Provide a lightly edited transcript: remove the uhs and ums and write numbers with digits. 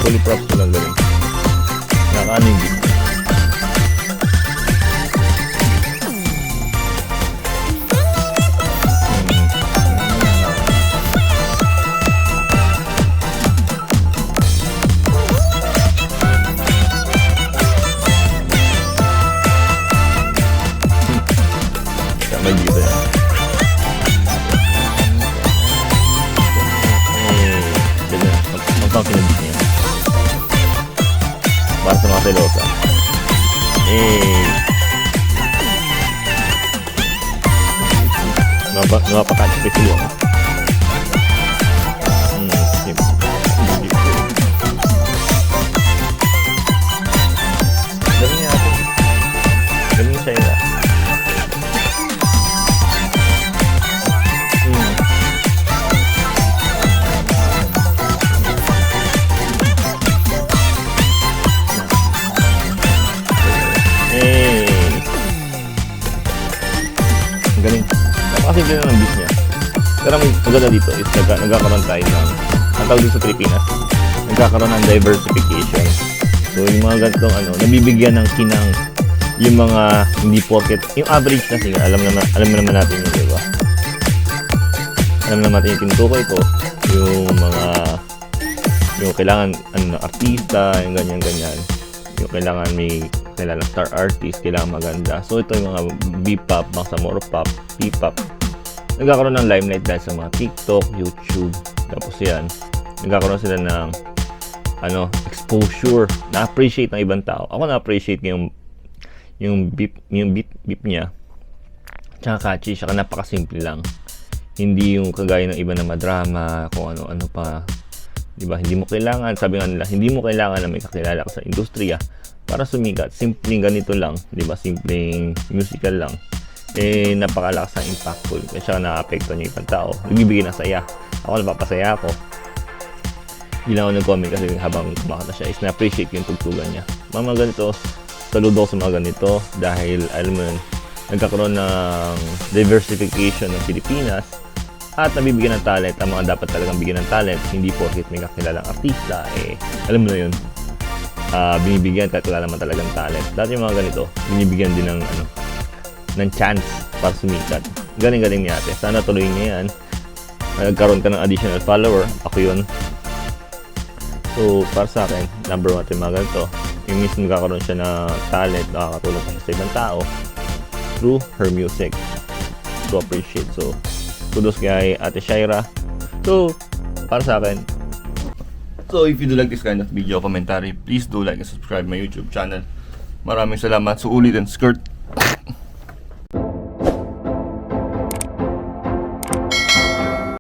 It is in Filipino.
Fully props ko lang galing. Nakakaano yung beat. May dito yan. Magpang pinabit niya. Para sa mga selosa. Napaka-expect ko yun. Dami niya ako. Dami niya sa'yo na. Galing. Napakasimple na ng beat niya. Pero may maganda dito is nagkakaroon tayo ng, ang tawag dito sa Pilipinas, nagkakaroon ng diversification. So yung mga ganitong nabibigyan ng kinang yung mga hindi porket, yung average na singer, alam naman natin yun, diba? Alam naman natin yung tinutukoy ko, yung kailangan artista, yung ganyan-ganyan. Yung kailangan may kailangan star artist, kailangan maganda. So ito yung mga B-pop, mga samoro pop, P-pop. Nagkakaroon ng limelight dahil sa mga TikTok, YouTube. Tapos yan, nagkakaroon sila ng exposure, na-appreciate ng ibang tao. Ako na-appreciate yung beat niya. Tsaka catchy, tsaka napakasimple lang. Hindi yung kagaya ng iba na madrama, kung ano pa. Diba? Hindi mo kailangan, sabi nga nila, hindi mo kailangan na may kakilala ka sa industriya para sumikat. Simpleng ganito lang, diba? Simpleng musical lang. Napakalakas ng impactful. Kaya siya na-apekto niya ibang tao. Nagbibigay ng saya. Ako napapasaya ako. Hindi lang ako nag-comment kasi habang kumakanta siya is na-appreciate yung tugtugan niya. Mga ganito, saludo sa mga ganito dahil alam mo yun, nagkakaroon ng diversification ng Pilipinas at nabibigyan ng talent ang mga dapat talagang bigyan ng talent, hindi porket may kakilalang artista, alam mo na yun, binibigyan kahit wala naman talagang talent. Dati yung mga ganito, binibigyan din ng chance para sumikat. Galing-galing niya ate. Sana tuloy niya yan. Nagkaroon ka ng additional follower, ako yun. So, para sa akin, number 1 yung mga ganito, yung mismo nagkakaroon siya na talent, nakakatulong siya sa ibang tao through her music. To appreciate. So, kudos kay Ate Shaira. So, para sa akin, so if you do like this kind of video commentary, please do like and subscribe my YouTube channel. Maraming salamat. So, ulit and skirt.